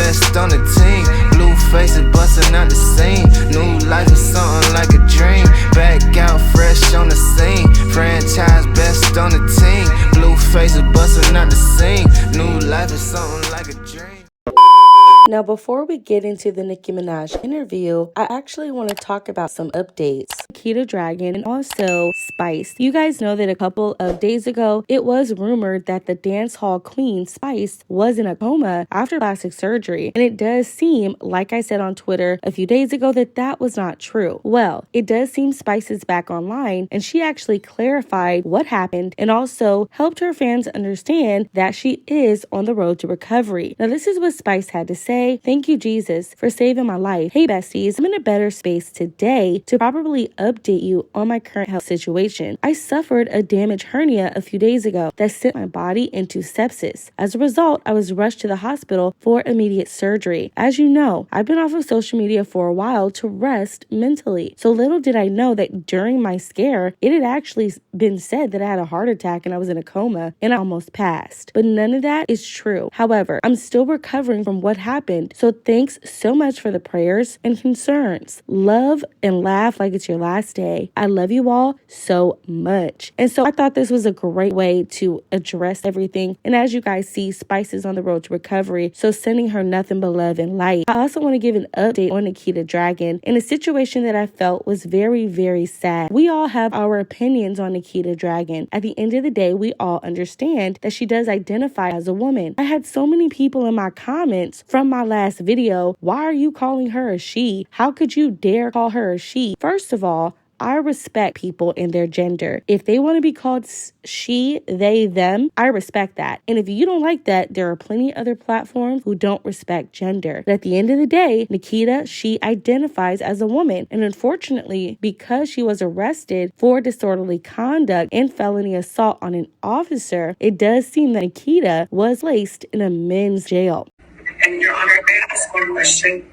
best on the team. Blue faces busting out the scene. New life is something like a dream. Back out fresh on the scene. Franchise best on the team. Blue faces busting out the scene. New life is something like a dream. Now, before we get into the Nicki Minaj interview, I actually want to talk about some updates. Nikita Dragon and also Spice. You guys know that a couple of days ago, it was rumored that the dance hall queen, Spice, was in a coma after plastic surgery. And it does seem, like I said on Twitter a few days ago, that that was not true. Well, it does seem Spice is back online, and she actually clarified what happened and also helped her fans understand that she is on the road to recovery. Now, this is what Spice had to say. Thank you, Jesus, for saving my life. Hey, besties, I'm in a better space today to properly update you on my current health situation. I suffered a damaged hernia a few days ago that sent my body into sepsis. As a result, I was rushed to the hospital for immediate surgery. As you know, I've been off of social media for a while to rest mentally. So little did I know that during my scare, it had actually been said that I had a heart attack and I was in a coma and I almost passed. But none of that is true. However, I'm still recovering from what happened. So thanks so much for the prayers and concerns. Love and laugh like it's your last day. I love you all so much. And so I thought this was a great way to address everything. And as you guys see, Spice is on the road to recovery. So sending her nothing but love and light. I also want to give an update on Nikita Dragon in a situation that I felt was very, very sad. We all have our opinions on Nikita Dragon. At the end of the day, we all understand that she does identify as a woman. I had so many people in my comments from my last video. Why are you calling her a she? How could you dare call her a she? First of all, I respect people in their gender. If they want to be called she, they, them, I respect that. And if you don't like that, there are plenty of other platforms who don't respect gender. But at the end of the day, Nikita, she identifies as a woman. And unfortunately, because she was arrested for disorderly conduct and felony assault on an officer, it does seem that Nikita was placed in a men's jail. And Your Honor, may I ask one question?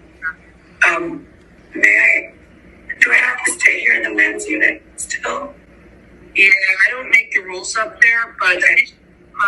Do I have to stay here in the men's unit still? Yeah, I don't make the rules up there, but I just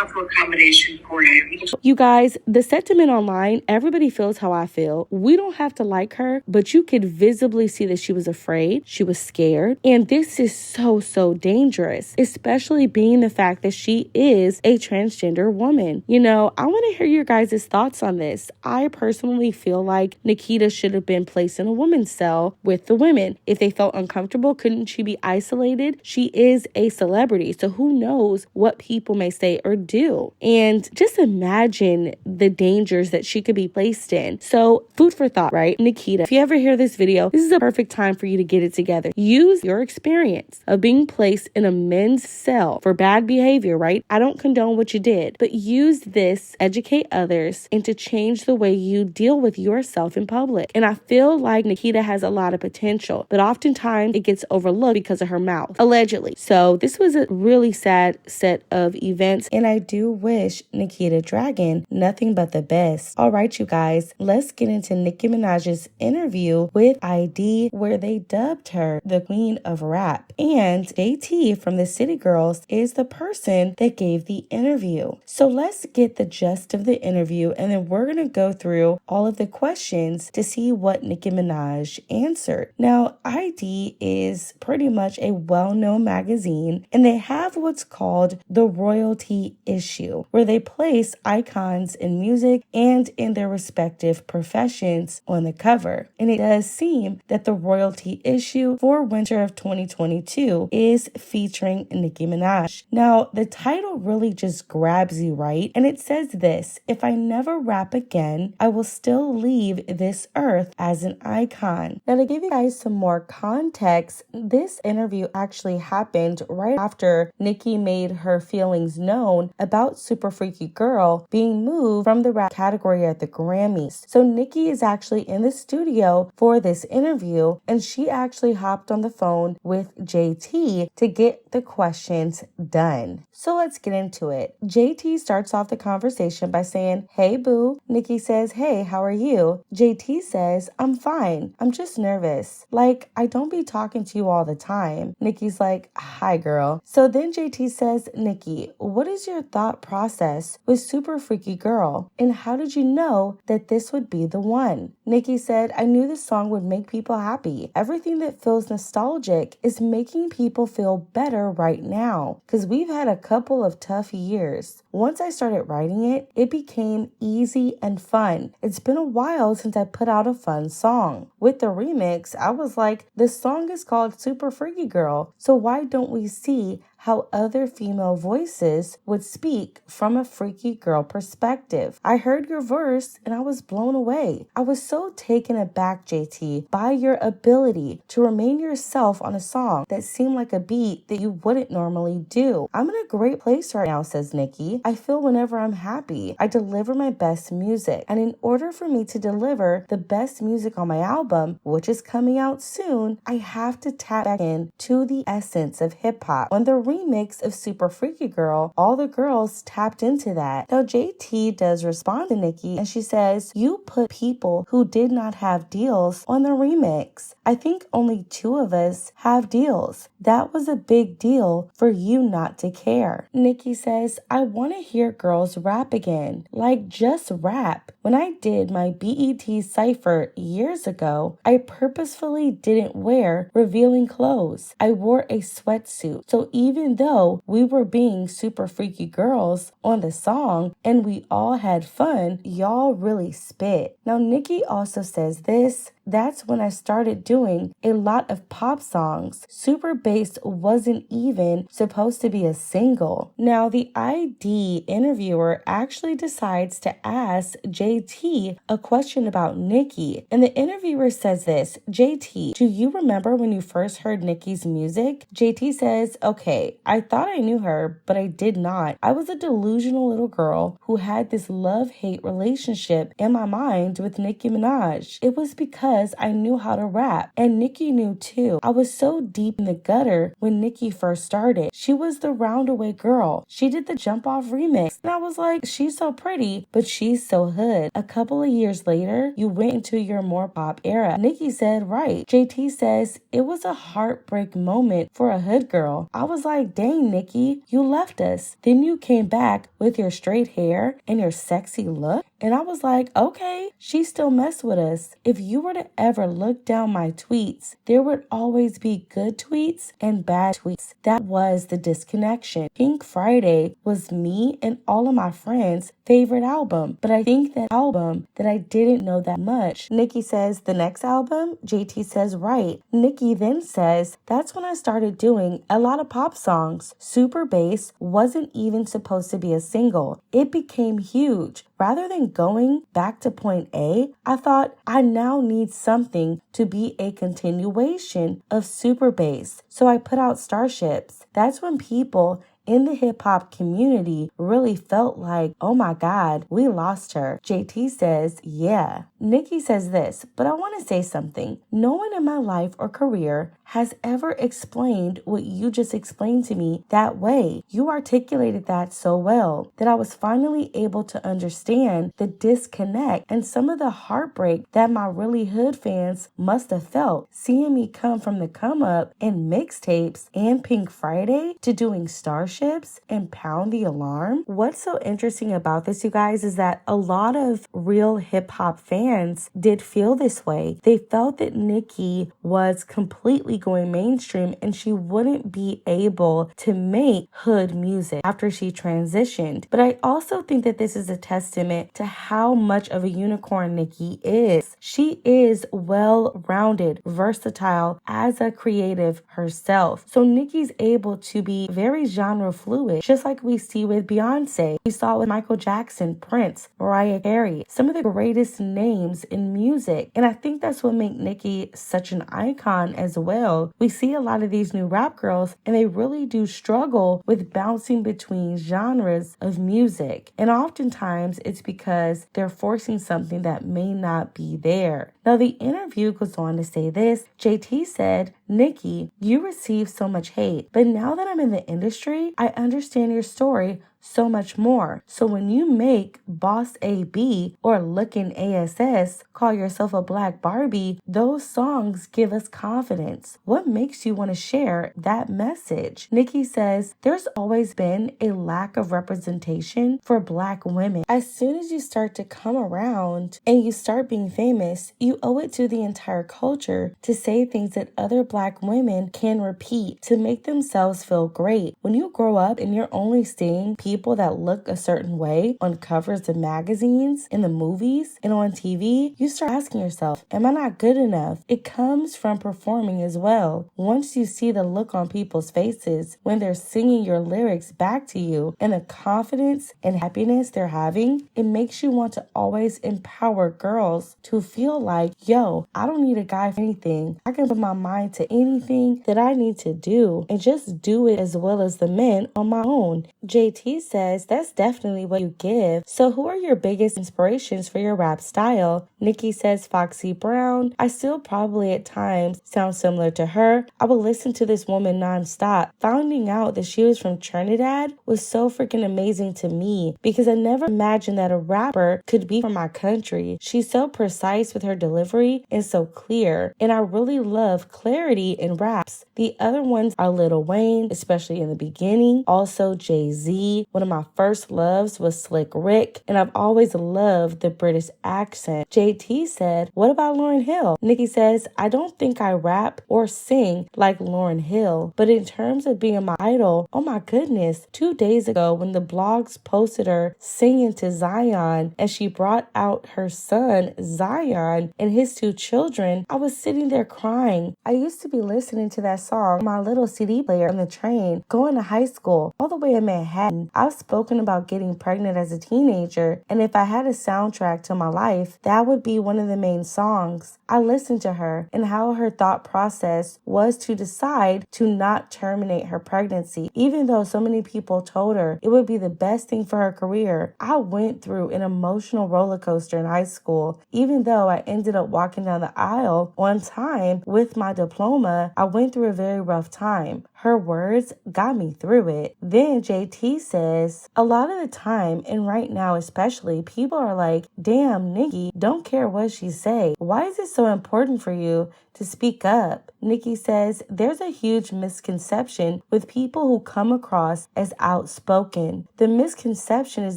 offer accommodation for you. You guys, the sentiment online, everybody feels how I feel. We don't have to like her, but you could visibly see that she was afraid, she was scared, and this is so dangerous, especially being the fact that she is a transgender woman. You know, I want to hear your guys' thoughts on this. I personally feel like Nikita should have been placed in a women's cell with the women. If they felt uncomfortable, couldn't she be isolated? She is a celebrity, so who knows what people may say or do. And just imagine the dangers that she could be placed in. So food for thought, right? Nikita, if you ever hear this video, this is a perfect time for you to get it together. Use your experience of being placed in a men's cell for bad behavior, right? I don't condone what you did, but use this, educate others, and to change the way you deal with yourself in public. And I feel like Nikita has a lot of potential, but oftentimes it gets overlooked because of her mouth, allegedly. So this was a really sad set of events, and I do wish Nikita Dragon nothing but the best. All right, you guys, let's get into Nicki Minaj's interview with ID, where they dubbed her the queen of rap. And JT from the City Girls is the person that gave the interview. So let's get the gist of the interview, and then we're going to go through all of the questions to see what Nicki Minaj answered. Now, ID is pretty much a well-known magazine, and they have what's called the royalty issue, where they place icons in music and in their respective professions on the cover. And it does seem that the royalty issue for winter of 2022 is featuring Nicki Minaj. Now, the title really just grabs you, right? And it says this: if I never rap again, I will still leave this earth as an icon. Now, to give you guys some more context, this interview actually happened right after Nicki made her feelings known about Super Freaky Girl being moved from the rap category at the Grammys. So Nicki is actually in the studio for this interview, and she actually hopped on the phone with JT to get the questions done. So let's get into it. JT starts off the conversation by saying, "Hey boo." Nicki says, "Hey, how are you?" JT says, "I'm fine. I'm just nervous. Like, I don't be talking to you all the time." Nicki's like, "Hi girl." So then JT says, "Nicki, what is your your thought process with Super Freaky Girl? And how did you know that this would be the one? Nicki said, I knew this song would make people happy. Everything that feels nostalgic is making people feel better right now because we've had a couple of tough years. Once I started writing it, it became easy and fun. It's been a while since I put out a fun song. With the remix, I was like, this song is called Super Freaky Girl, so why don't we see how other female voices would speak from a freaky girl perspective? I heard your verse and I was blown away. I was so taken aback, JT, by your ability to remain yourself on a song that seemed like a beat that you wouldn't normally do. I'm in a great place right now, says Nicki. I feel whenever I'm happy, I deliver my best music. And in order for me to deliver the best music on my album, which is coming out soon, I have to tap back in to the essence of hip hop. On the remix of Super Freaky Girl, all the girls tapped into that. Now JT does respond to Nicki and she says, you put people who did not have deals on the remix. I think only 2 of us have deals. That was a big deal for you not to care. Nicki says, I want to hear girls rap again. Like, just rap. When I did my BET Cypher years ago, I purposefully didn't wear revealing clothes. I wore a sweatsuit. So even though we were being super freaky girls on the song and we all had fun, y'all really spit. Now, Nicki also says this. That's when I started doing a lot of pop songs. Super Bass wasn't even supposed to be a single. Now, the ID interviewer actually decides to ask JT a question about Nicki. And the interviewer says this, JT, do you remember when you first heard Nicki's music? JT says, okay, I thought I knew her, but I did not. I was a delusional little girl who had this love-hate relationship in my mind with Nicki Minaj. It was because I knew how to rap, and Nicki knew too. I was so deep in the gutter when Nicki first started. She was the roundaway girl. She did the jump off remix, and I was like, she's so pretty, but she's so hood. A couple of years later, you went into your more pop era. Nicki said, right. JT says, it was a heartbreak moment for a hood girl. I was like, dang, Nicki, you left us. Then you came back with your straight hair and your sexy look. And I was like, okay, she still messed with us. If you were to ever look down my tweets, there would always be good tweets and bad tweets. That was the disconnection. Pink Friday was me and all of my friends' favorite album, but I think that album that I didn't know that much. Nicki says, the next album? JT says, right. Nicki then says, that's when I started doing a lot of pop songs. Super Bass wasn't even supposed to be a single. It became huge. Rather than going back to point A, I thought I now need something to be a continuation of Super Bass. So I put out Starships. That's when people in the hip hop community really felt like, oh my God, we lost her. JT says, yeah. Nicki says this, but I want to say something. No one in my life or career has ever explained what you just explained to me that way. You articulated that so well that I was finally able to understand the disconnect and some of the heartbreak that my really hood fans must have felt, seeing me come from the come up in mixtapes and Pink Friday to doing Starships and Pound the Alarm. What's so interesting about this, you guys, is that a lot of real hip hop fans did feel this way. They felt that Nicki was completely going mainstream and she wouldn't be able to make hood music after she transitioned. But I also think that this is a testament to how much of a unicorn Nicki is. She is well-rounded, versatile as a creative herself. So Nicki's able to be very genre fluid, just like we see with Beyonce. We saw it with Michael Jackson, Prince, Mariah Carey, some of the greatest names in music. And I think that's what makes Nicki such an icon as well. We see a lot of these new rap girls and they really do struggle with bouncing between genres of music. And oftentimes it's because they're forcing something that may not be there. Now the interview goes on to say this. JT said, Nicki, you receive so much hate, but now that I'm in the industry, I understand your story so much more. So when you make Boss AB or Lookin' ASS call yourself a Black Barbie, those songs give us confidence. What makes you want to share that message? Nicki says, there's always been a lack of representation for Black women. As soon as you start to come around and you start being famous, you owe it to the entire culture to say things that other Black women can repeat to make themselves feel great. When you grow up and you're only seeing people that look a certain way on covers of magazines, in the movies, and on TV, you start asking yourself, am I not good enough? It comes from performing as well. Once you see the look on people's faces when they're singing your lyrics back to you and the confidence and happiness they're having, it makes you want to always empower girls to feel like, yo, I don't need a guy for anything. I can put my mind to anything that I need to do and just do it as well as the men on my own. JT says that's definitely what you give. So who are your biggest inspirations for your rap style? Nicki says Foxy Brown. I still probably at times sound similar to her. I would listen to this woman nonstop. Finding out that she was from Trinidad was so freaking amazing to me because I never imagined that a rapper could be from my country. She's so precise with her delivery and so clear. And I really love clarity in raps. The other ones are Lil Wayne, especially in the beginning. Also Jay-Z. One of my first loves was Slick Rick. And I've always loved the British accent. JT said, what about Lauryn Hill? Nicki says, I don't think I rap or sing like Lauryn Hill. But in terms of being my idol, oh my goodness. 2 days ago when the blogs posted her singing to Zion and she brought out her son Zion and his 2 children, I was sitting there crying. I used to be listening to that song on my little CD player on the train going to high school all the way in Manhattan. I've spoken about getting pregnant as a teenager, and if I had a soundtrack to my life, that would be one of the main songs. I listened to her and how her thought process was to decide to not terminate her pregnancy, even though so many people told her it would be the best thing for her career. I went through an emotional roller coaster in high school. Even though I ended up walking down the aisle on time with my diploma, I went through a very rough time. Her words got me through it. Then JT says, a lot of the time, and right now especially, people are like, damn, Nicki, don't care what she say. Why is it so important for you to speak up? Nicki says, there's a huge misconception with people who come across as outspoken. The misconception is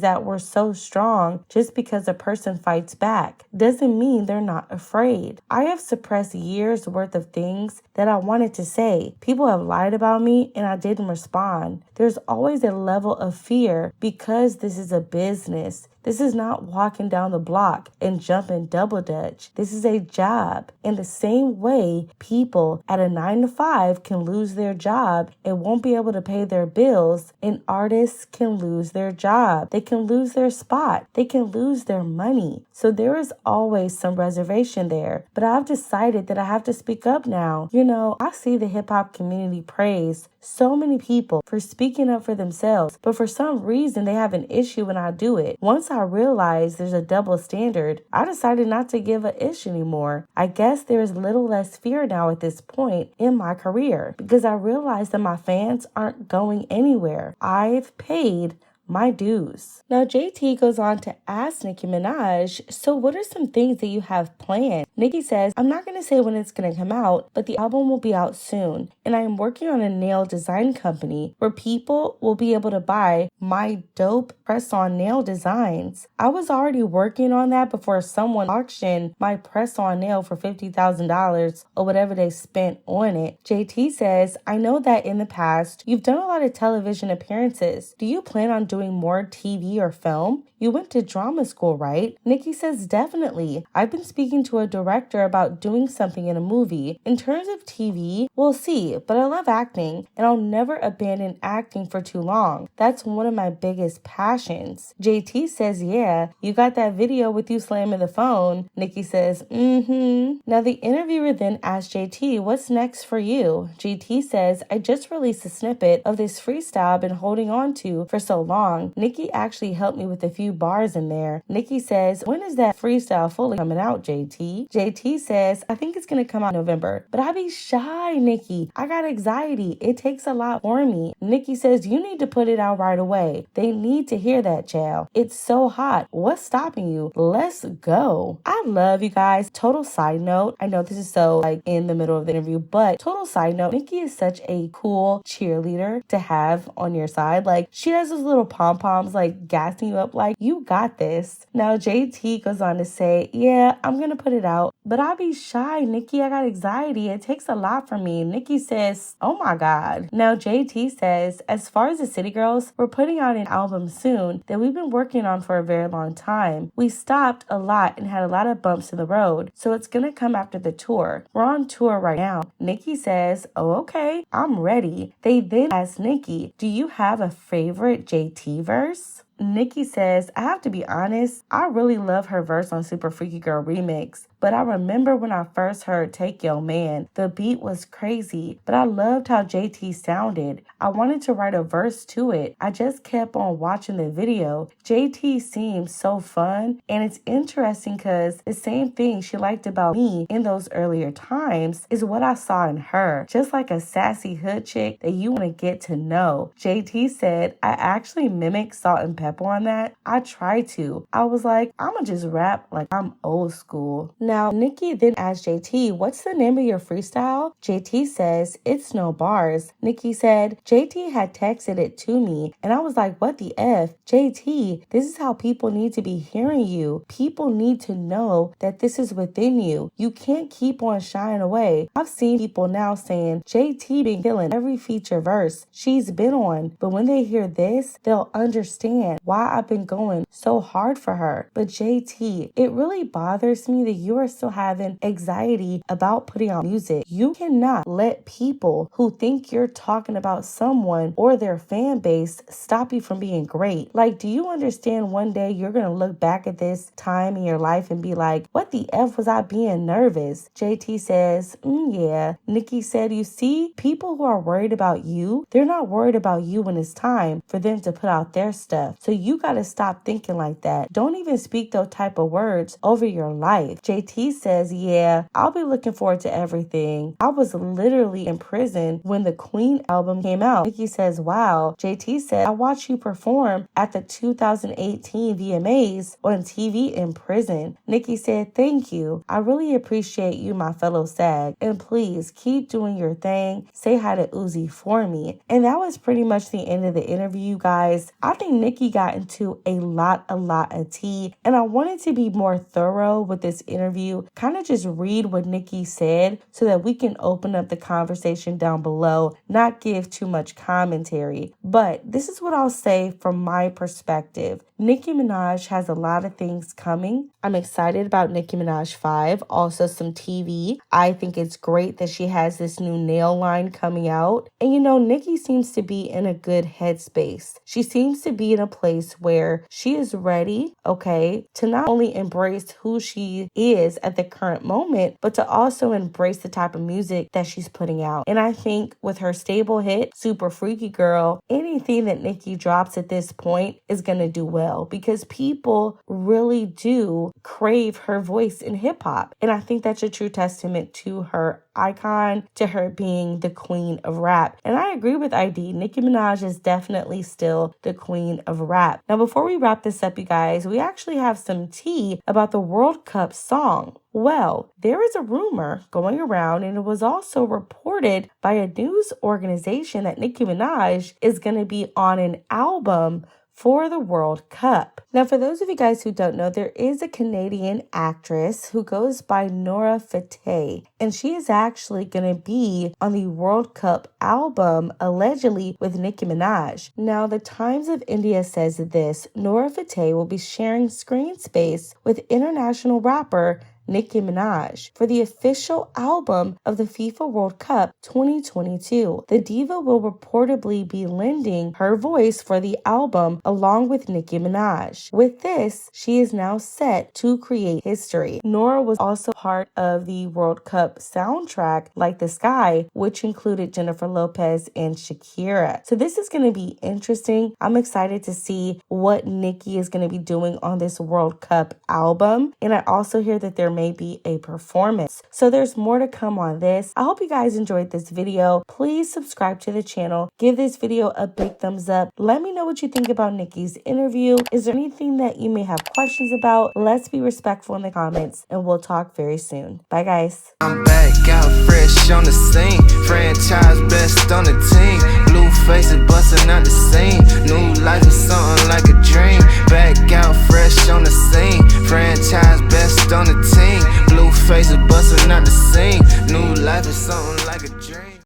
that we're so strong just because a person fights back. Doesn't mean they're not afraid. I have suppressed years worth of things that I wanted to say. People have lied about me and I didn't respond. There's always a level of fear because this is a business. This is not walking down the block and jumping double dutch. This is a job. In the same way, people at a 9-to-5 can lose their job and won't be able to pay their bills, and artists can lose their job. They can lose their spot. They can lose their money. So there is always some reservation there. But I've decided that I have to speak up now. You know, I see the hip hop community praise so many people for speaking up for themselves, but for some reason they have an issue when I do it. Once I realized there's a double standard, I decided not to give an issue anymore. I guess there's little less fear now at this point in my career because I realized that my fans aren't going anywhere. I've paid my dues. Now, JT goes on to ask Nicki Minaj, so what are some things that you have planned? Nicki says, I'm not going to say when it's going to come out, but the album will be out soon. And I am working on a nail design company where people will be able to buy my dope press-on nail designs. I was already working on that before someone auctioned my press-on nail for $50,000 or whatever they spent on it. JT says, I know that in the past, you've done a lot of television appearances. Do you plan on doing more TV or film? You went to drama school, right? Nicki says, definitely. I've been speaking to a director about doing something in a movie. In terms of TV, we'll see, but I love acting and I'll never abandon acting for too long. That's one of my biggest passions. JT says, yeah, you got that video with you slamming the phone. Nicki says, Now the interviewer then asked JT, what's next for you? JT says, I just released a snippet of this freestyle I've been holding on to for so long. song. Nicki actually helped me with a few bars in there. Nicki says, when is that freestyle fully coming out, JT? JT says, I think it's going to come out in November. But I be shy, Nicki. I got anxiety. It takes a lot for me. Nicki says, you need to put it out right away. They need to hear that, child. It's so hot. What's stopping you? Let's go. I love you guys. Total side note. I know this is so like in the middle of the interview, but total side note, Nicki is such a cool cheerleader to have on your side. Like she has those little pom-poms like gassing you up like you got this. Now JT goes on to say, yeah, I'm going to put it out, but I'll be shy, Nicki. I got anxiety. It takes a lot from me. Nicki says, oh my God. Now JT says, as far as the City Girls, we're putting out an album soon that we've been working on for a very long time. We stopped a lot and had a lot of bumps in the road, so it's going to come after the tour. We're on tour right now. Nicki says, oh, okay, I'm ready. They then ask Nicki, do you have a favorite JT verse? Nicki says, I have to be honest, I really love her verse on Super Freaky Girl Remix. But I remember when I first heard Take Yo Man, the beat was crazy, but I loved how JT sounded. I wanted to write a verse to it. I just kept on watching the video. JT seems so fun, and it's interesting because the same thing she liked about me in those earlier times is what I saw in her. Just like a sassy hood chick that you want to get to know. JT said, I actually mimicked Salt and Pepper on that. I tried to. I was like, I'ma just rap like I'm old school. Now, Nicki then asked JT, what's the name of your freestyle? JT says, it's no bars. Nicki said, JT had texted it to me, and I was like, what the F? JT, this is how people need to be hearing you. People need to know that this is within you. You can't keep on shying away. I've seen people now saying, JT been killing every feature verse she's been on, but when they hear this, they'll understand why I've been going so hard for her. But JT, it really bothers me that you are still having anxiety about putting out music. You cannot let people who think you're talking about someone or their fan base stop you from being great. Like, do you understand one day you're going to look back at this time in your life and be like, what the F was I being nervous? JT says, yeah. Nicki said, you see, people who are worried about you, they're not worried about you when it's time for them to put out their stuff. So you got to stop thinking like that. Don't even speak those type of words over your life. JT says, yeah, I'll be looking forward to everything. I was literally in prison when the Queen album came out. Nicki says, wow. JT said, I watched you perform at the 2018 VMAs on TV in prison. Nicki said, thank you. I really appreciate you, my fellow SAG. And please keep doing your thing. Say hi to Uzi for me. And that was pretty much the end of the interview, guys. I think Nicki got into a lot of tea. And I wanted to be more thorough with this interview. Kind of just read what Nicki said so that we can open up the conversation down below, not give too much commentary. But this is what I'll say from my perspective. Nicki Minaj has a lot of things coming. I'm excited about Nicki Minaj 5, also some TV. I think it's great that she has this new nail line coming out. And you know, Nicki seems to be in a good headspace. She seems to be in a place where she is ready, okay, to not only embrace who she is at the current moment, but to also embrace the type of music that she's putting out. And I think with her stable hit, Super Freaky Girl, anything that Nicki drops at this point is going to do well because people really do crave her voice in hip hop. And I think that's a true testament to her icon, to her being the queen of rap. And I agree with ID. Nicki Minaj is definitely still the queen of rap. Now, before we wrap this up, you guys, we actually have some tea about the World Cup song. Well, there is a rumor going around, and it was also reported by a news organization that Nicki Minaj is going to be on an album for the World Cup. Now, for those of you guys who don't know, there is a Canadian actress who goes by Nora Fateh, and she is actually going to be on the World Cup album, allegedly with Nicki Minaj. Now, the Times of India says this: Nora Fateh will be sharing screen space with international rapper Nicki Minaj for the official album of the FIFA World Cup 2022. The diva will reportedly be lending her voice for the album along with Nicki Minaj. With this, she is now set to create history. Nora was also part of the World Cup soundtrack Like the Sky, which included Jennifer Lopez and Shakira. So this is going to be interesting. I'm excited to see what Nicki is going to be doing on this World Cup album. And I also hear that there may be a performance. So there's more to come on this. I hope you guys enjoyed this video. Please subscribe to the channel. Give this video a big thumbs up. Let me know what you think about Nicki's interview. Is there anything that you may have questions about? Let's be respectful in the comments and we'll talk very soon. Bye guys. I'm back out fresh on the scene. Franchise best on the team. Blue faces busting out the scene. New life is something like a dream. Back out fresh on the scene. Franchise best on the team. Blue faces busting out the scene. New life is something like a dream.